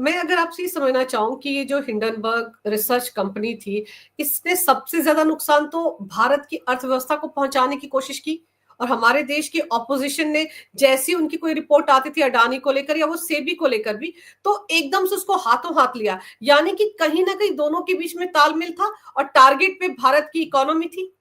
मैं अगर आपसे ये समझना चाहूँ कि ये जो हिंडनबर्ग रिसर्च कंपनी थी, इसने सबसे ज्यादा नुकसान तो भारत की अर्थव्यवस्था को पहुंचाने की कोशिश की, और हमारे देश की ऑपोजिशन ने जैसी उनकी कोई रिपोर्ट आती थी अडानी को लेकर या वो सेबी को लेकर भी, तो एकदम से उसको हाथों हाथ लिया। यानी कि कहीं ना कहीं दोनों के बीच में तालमेल था और टारगेट पे भारत की इकोनॉमी थी।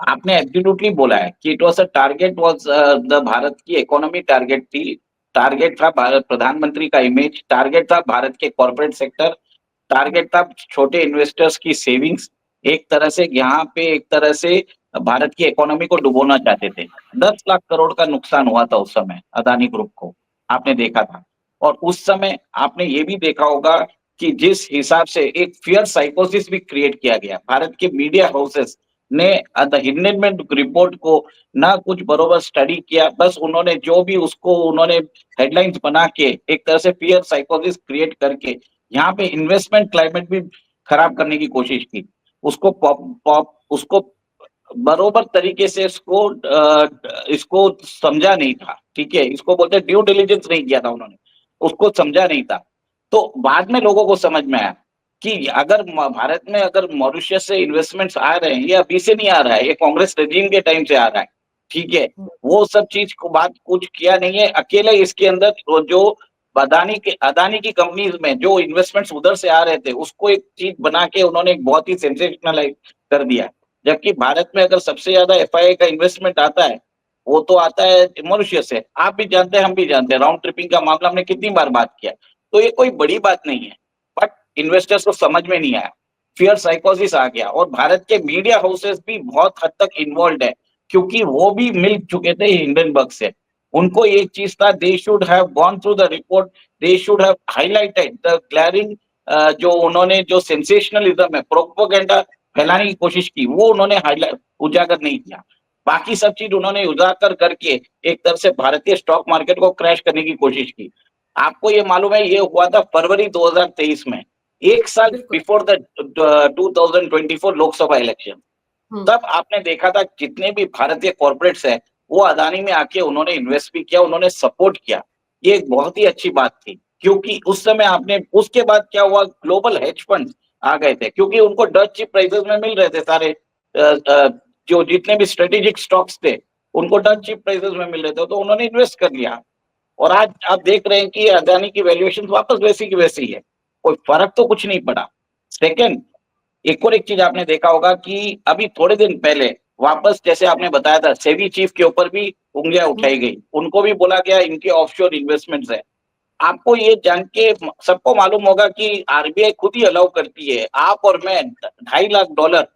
आपने एब्सोल्युटली बोला है कि it was a target, was the Bharat की इकोनॉमी टारगेट थी। टारगेट था भारत प्रधानमंत्री का इमेज, टारगेट था भारत के कॉर्पोरेट सेक्टर, टारगेट था छोटे इन्वेस्टर्स की सेविंग्स। एक तरह से यहाँ पे एक तरह से भारत की इकोनॉमी को डुबोना चाहते थे। 10 लाख करोड़ का नुकसान हुआ था उस समय अदानी ग्रुप को, आपने देखा था। और उस समय आपने ये भी देखा होगा कि जिस हिसाब से एक फियर साइकोसिस भी क्रिएट किया गया भारत के मीडिया हाउसेस ने द हिंडनबर्ग रिपोर्ट को ना कुछ बरोबर स्टडी किया, बस उन्होंने जो भी उसको उन्होंने हेडलाइंस बना के एक तरह से फियर साइकोसिस क्रिएट करके यहाँ पे इन्वेस्टमेंट क्लाइमेट भी खराब करने की कोशिश की। उसको पॉप पॉप उसको बरोबर तरीके से इसको समझा नहीं था, ठीक है, इसको बोलते ड्यू डिलिजेंस नहीं किया था उन्होंने, उसको समझा नहीं था। तो बाद में लोगों को समझ में आया कि अगर भारत में अगर मॉरिशस से इन्वेस्टमेंट्स आ रहे हैं, ये अभी से नहीं आ रहा है, ये कांग्रेस रेजिम के टाइम से आ रहा है, ठीक है। वो सब चीज को बात कुछ किया नहीं है, अकेले इसके अंदर जो अदानी की कंपनीज में जो इन्वेस्टमेंट्स उधर से आ रहे थे उसको एक चीज बना के उन्होंने एक बहुत ही सेंसेशनलाइज कर दिया। जबकि भारत में अगर सबसे ज्यादा एफआईआई का इन्वेस्टमेंट आता है वो तो आता है मॉरिशस से, आप भी जानते हैं हम भी जानते हैं, राउंड ट्रिपिंग का मामला हमने कितनी बार बात किया। तो ये कोई बड़ी बात नहीं है, बट इन्वेस्टर्स को समझ में नहीं आया, फियर साइकोसिस आ गया। और भारत के मीडिया हाउसेस भी बहुत हद तक इन्वॉल्व है, क्योंकि वो भी मिल चुके थे हिंडनबर्ग से। उनको एक चीज था, they should have gone through the report, they should have highlighted the glaring, जो उन्होंने जो सेंसेशनलिज्म है, प्रोपेगेंडा फैलाने की कोशिश की, वो उन्होंने हाईलाइट उजागर नहीं किया। बाकी सब चीज उन्होंने उजागर करके एक तरह से भारतीय स्टॉक मार्केट को क्रैश करने की कोशिश की। आपको ये मालूम है ये हुआ था फरवरी 2023 में, एक साल बिल्कुल। Before the 2024 Lok Sabha election. तब आपने देखा था जितने भी भारतीय कॉर्पोरेट्स हैं वो अदानी में आके उन्होंने इन्वेस्ट भी किया, उन्होंने सपोर्ट किया। ये एक बहुत ही अच्छी बात थी, क्योंकि उस समय आपने उसके बाद क्या हुआ, ग्लोबल हेज फंड आ गए थे, क्योंकि उनको डच चीप प्राइसेस में मिल रहे थे सारे जो जितने भी स्ट्रेटेजिक स्टॉक्स थे उनको डच चीप प्राइसेस में मिल रहे थे, तो उन्होंने इन्वेस्ट कर लिया। और आज आप देख रहे हैं कि अदानी की वैल्यूएशन वापस वैसी की वैसी है, कोई फर्क तो कुछ नहीं पड़ा। सेकेंड, एक और एक चीज आपने देखा होगा कि अभी थोड़े दिन पहले वापस जैसे आपने बताया था सेबी चीफ के ऊपर भी उंगलियां उठाई गई, उनको भी बोला गया इनके ऑफशोर इन्वेस्टमेंट्स है। आपको ये जान के सबको मालूम होगा कि आरबीआई खुद ही अलाउ करती है, आप और मैं $2.5 लाख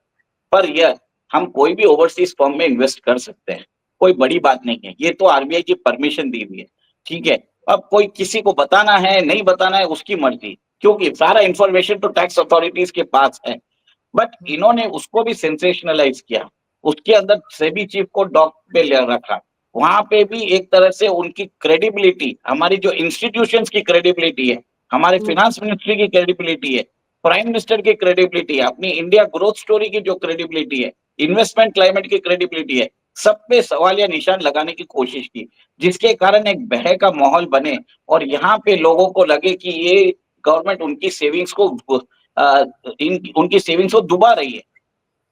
पर ईयर हम कोई भी ओवरसीज फर्म में इन्वेस्ट कर सकते हैं, कोई बड़ी बात नहीं है, ये तो आरबीआई की परमिशन दी हुई है, ठीक है। अब कोई किसी को बताना है नहीं बताना है उसकी मर्जी, क्योंकि सारा इंफॉर्मेशन तो टैक्स अथॉरिटीज के पास है। बट इन्होंने उसको भी सेंसेशनलाइज किया, उसके अंदर सेबी चीफ को डॉक पे ले रखा, वहां पे भी एक तरह से उनकी क्रेडिबिलिटी, हमारी जो इंस्टीट्यूशंस की क्रेडिबिलिटी है, हमारे फाइनेंस मिनिस्ट्री की क्रेडिबिलिटी है, प्राइम मिनिस्टर की क्रेडिबिलिटी है, अपनी इंडिया ग्रोथ स्टोरी की जो क्रेडिबिलिटी है, इन्वेस्टमेंट क्लाइमेट की क्रेडिबिलिटी है, सब पे सवालिया निशान लगाने की कोशिश की, जिसके कारण एक भय का माहौल बने और यहाँ पे लोगों को लगे कि ये गवर्नमेंट उनकी सेविंग्स को उनकी सेविंग्स को डुबा रही है।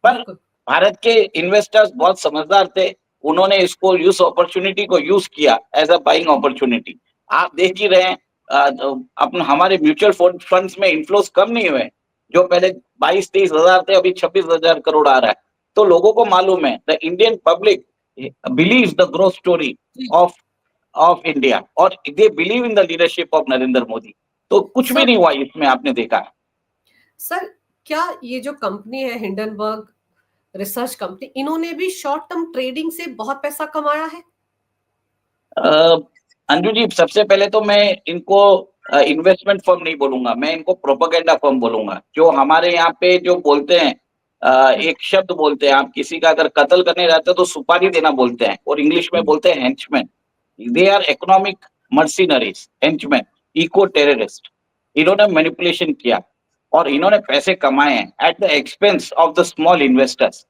पर भारत के इन्वेस्टर्स बहुत समझदार थे, उन्होंने इसको यूज अपॉर्चुनिटी को यूज किया एज अ बाइंग अपॉर्चुनिटी। आप देख ही रहे हैं अपन हमारे म्यूचुअल फंड्स में इन्फ्लोस कम नहीं हुए, जो पहले 22-23 हजार थे अभी 26,000 करोड़ आ रहा है। तो लोगों को मालूम है the Indian public believe the growth story of of India और they believe in the leadership of Narendra Modi. तो कुछ भी नहीं हुआ इसमें, आपने देखा। सर, क्या ये जो कंपनी है हिंडनबर्ग रिसर्च कंपनी, इन्होंने भी शॉर्ट टर्म ट्रेडिंग से बहुत पैसा कमाया है? अंजू जी, सबसे पहले तो मैं इनको इन्वेस्टमेंट फर्म नहीं बोलूंगा, मैं इनको प्रोपेगेंडा फर्म बोलूंगा। जो हमारे यहाँ पे जो बोलते हैं एक शब्द बोलते हैं, आप किसी का अगर कत्ल करने जाते हो तो सुपारी देना बोलते हैं, और इंग्लिश में बोलते हैं henchman. They are economic mercenaries, henchman, eco terrorist. इन्होंने मैनिपुलेशन किया और इन्होंने पैसे कमाए हैं at the expense of the small investors.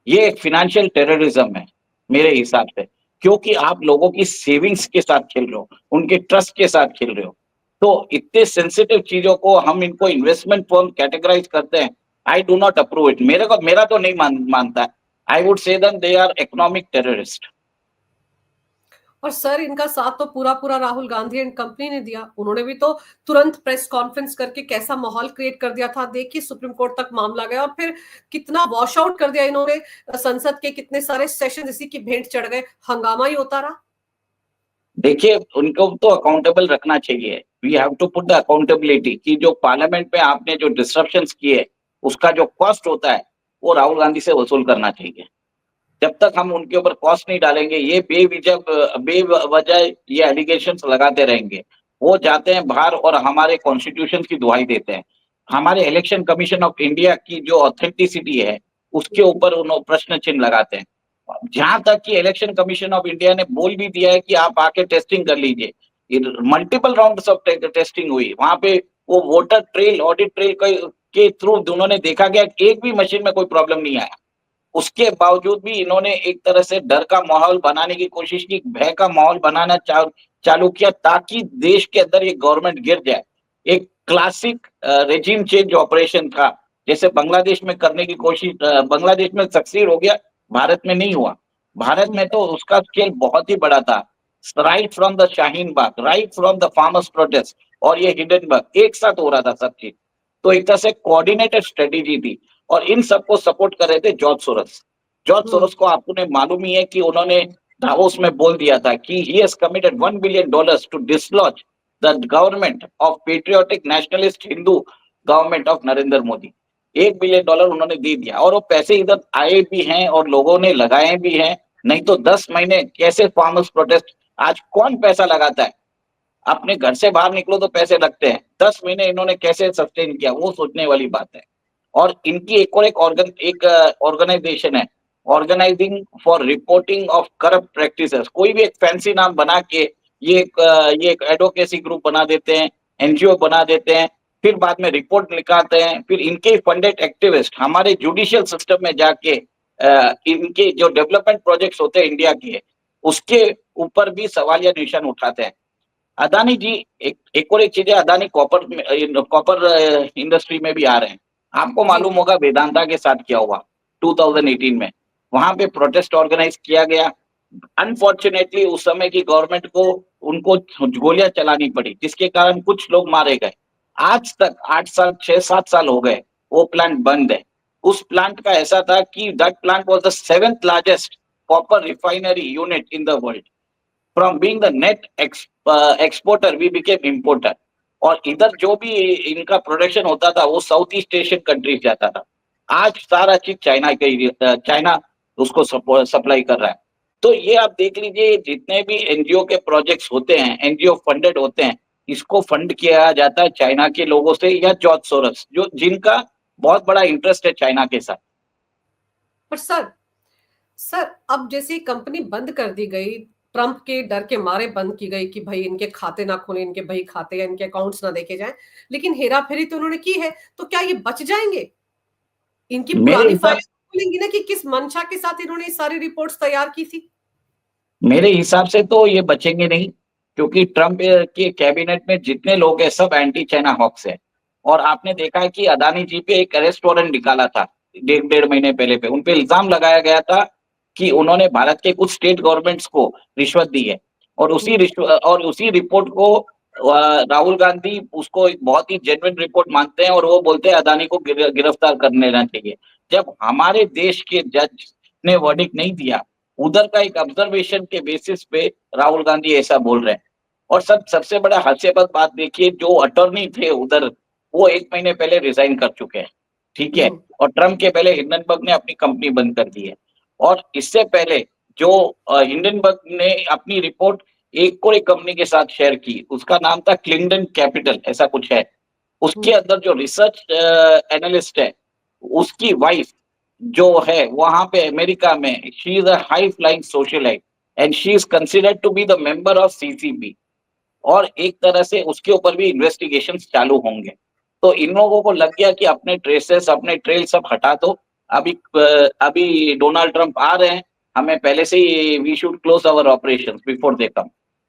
ये एक फिनेंशियल टेररिज्म है मेरे हिसाब से, क्योंकि आप लोगों की सेविंग्स के साथ खेल रहे हो, उनके ट्रस्ट के साथ खेल रहे हो। तो इतने सेंसिटिव चीजों को हम इनको इन्वेस्टमेंट फर्म कैटेगराइज करते हैं, I do not approve it. मेरा तो नहीं मानता। I would say that they are economic terrorist. और सर इनका साथ तो पूरा पूरा राहुल गांधी एंड कंपनी ने दिया। उन्होंने भी तो तुरंत प्रेस कॉन्फ्रेंस करके कैसा माहौल क्रिएट कर दिया था। देखिए सुप्रीम कोर्ट तक मामला गया और फिर कितना वॉश आउट कर दिया इन्होंने। संसद के कितने सारे सेशन इसी की भेंट चढ़ गए, हंगामा ही होता रहा। देखिए उनको तो अकाउंटेबल रखना चाहिए। We have to put the accountability कि जो पार्लियामेंट में आपने जो डिस्ट्रप्शंस किए उसका जो कॉस्ट होता है वो राहुल गांधी से वसूल करना चाहिए। जब तक हम उनके ऊपर कॉस्ट नहीं डालेंगे, ये बेवजह ये एलिगेशंस लगाते रहेंगे। वो जाते हैं बाहर और हमारे कॉन्स्टिट्यूशन की दुहाई देते हैं। हमारे इलेक्शन कमीशन ऑफ इंडिया की जो ऑथेंटिसिटी है उसके ऊपर उन्होंने प्रश्न चिन्ह लगाते हैं। जहां तक कि इलेक्शन कमीशन ऑफ इंडिया ने बोल भी दिया है कि आप आके टेस्टिंग कर लीजिए। मल्टीपल राउंड्स ऑफ टेस्टिंग हुई वहां पे। वो वोटर ट्रेल, ऑडिट ट्रेल के थ्रू उन्होंने देखा गया एक भी मशीन में कोई प्रॉब्लम नहीं आया। उसके बावजूद भी इन्होंने एक तरह से डर का माहौल बनाने की कोशिश की, भय का माहौल बनाना चालू किया ताकि देश के अंदर ये गवर्नमेंट गिर जाए। एक क्लासिक रेजिम चेंज ऑपरेशन था, जैसे बांग्लादेश में करने की कोशिश। बांग्लादेश में सक्सीड हो गया, भारत में नहीं हुआ। भारत में तो उसका स्केल बहुत ही बड़ा था। Right from the Shaheen Bagh, right from the farmers protest और ये हिडनबर्ग एक साथ हो रहा था सब चीज। तो एक तरह से कोऑर्डिनेटेड स्ट्रेटेजी थी और इन सबको सपोर्ट कर रहे थे जॉर्ज सोरोस। जॉर्ज सोरोस को आपको मालूम ही है कि उन्होंने दावोस में बोल दिया था कि he has committed $1 billion to dislodge the government of patriotic nationalist Hindu government of Narendra Modi. $1 billion उन्होंने दे दिया और वो पैसे इधर आए भी हैं और लोगों ने लगाए भी हैं। नहीं तो 10 महीने कैसे फार्मर्स प्रोटेस्ट, आज कौन पैसा लगाता है? अपने घर से बाहर निकलो तो पैसे लगते हैं। 10 महीने इन्होंने कैसे सस्टेन किया, वो सोचने वाली बात है। और इनकी एक ऑर्गेनाइजेशन है, organizing for reporting of corrupt practices. कोई भी एक फैंसी नाम बना के ये एक एडवोकेसी ग्रुप बना देते हैं, एनजीओ बना देते हैं, फिर बाद में रिपोर्ट निकालते हैं। फिर इनके फंडेड एक्टिविस्ट हमारे जुडिशियल सिस्टम में जाके इनके जो डेवलपमेंट प्रोजेक्ट्स होते हैं इंडिया के, उसके ऊपर भी सवालिया निशान उठाते हैं। अदानी जी एक और एक चीज है, अदानी कॉपर इंडस्ट्री में भी आ रहे हैं। आपको मालूम होगा वेदांता के साथ क्या हुआ 2018 में। वहां पे प्रोटेस्ट ऑर्गेनाइज किया गया। अनफॉर्चुनेटली उस समय की गवर्नमेंट को उनको गोलियां चलानी पड़ी, जिसके कारण कुछ लोग मारे गए। आज तक 8 साल 6-7 साल हो गए, वो प्लांट बंद है। उस प्लांट का ऐसा था कि that plant was the 7th largest copper refinery unit in the world. From being the net exporter we became importer. और इधर जो भी इनका प्रोडक्शन होता था वो साउथ ईस्ट एशियन कंट्रीज जाता था। आज सारा चीज चाइना उसको सप्लाई कर रहा है। तो ये आप देख लीजिए, जितने भी एनजीओ के प्रोजेक्ट्स होते हैं, एनजीओ फंडेड होते हैं, इसको फंड किया जाता है चाइना के लोगों से या जॉर्ज सोरोस, जो जिनका बहुत बड़ा इंटरेस्ट है चाइना के साथ। पर सर अब जैसे कंपनी बंद कर दी गई, ट्रंप के डर के मारे बंद की गई कि भाई इनके खाते ना खुले, इनके भाई खाते या इनके अकाउंट्स ना देखे जाएं, लेकिन हेरा फेरी तो उन्होंने की है, तो क्या ये बच जाएंगे? इनकी मेरे पुरानी हिसाब फाइल खोलेंगी ना कि किस मंशा के साथ इन्होंने सारी रिपोर्ट्स तैयार की थी। मेरे हिसाब से तो ये बचेंगे नहीं, क्योंकि ट्रंप के कैबिनेट में जितने लोग हैं सब एंटी चाइना हॉक्स है। और आपने देखा है कि अदानी जी पे एक अरेस्ट वारंट निकाला था 1.5 महीने पहले पे। उन पे इल्जाम लगाया गया था कि उन्होंने भारत के कुछ स्टेट गवर्नमेंट्स को रिश्वत दी है। और उसी रिपोर्ट को राहुल गांधी उसको एक बहुत ही जेन्युइन रिपोर्ट मानते हैं और वो बोलते हैं अदानी को गिरफ्तार कर लेना चाहिए। जब हमारे देश के जज ने वर्डिक्ट नहीं दिया, उधर का एक ऑब्जर्वेशन के बेसिस पे राहुल गांधी ऐसा बोल रहे हैं। और सबसे बड़ा हास्यास्पद बात देखिए, जो अटॉर्नी थे उधर वो 1 महीने पहले रिजाइन कर चुके हैं, ठीक है। और ट्रम्प के पहले हिंडनबर्ग ने अपनी कंपनी बंद कर दी है। और इससे पहले जो हिंडनबर्ग ने अपनी रिपोर्ट एक और एक कंपनी के साथ शेयर की, उसका नाम था क्लिंगडन कैपिटल ऐसा कुछ है। उसके अंदर जो रिसर्च एनालिस्ट है, उसकी वाइफ जो है वहां पे अमेरिका में, she is a high flying socialite and she is considered to be the member of CCB. और एक तरह से उसके ऊपर भी इन्वेस्टिगेशन चालू होंगे। तो इन लोगों को लग गया कि अपने ट्रेसेस, अपने ट्रेल सब हटा दो। अभी डोनाल्ड ट्रंप आ रहे हैं, हमें पहले से ही we should close our operations before they come.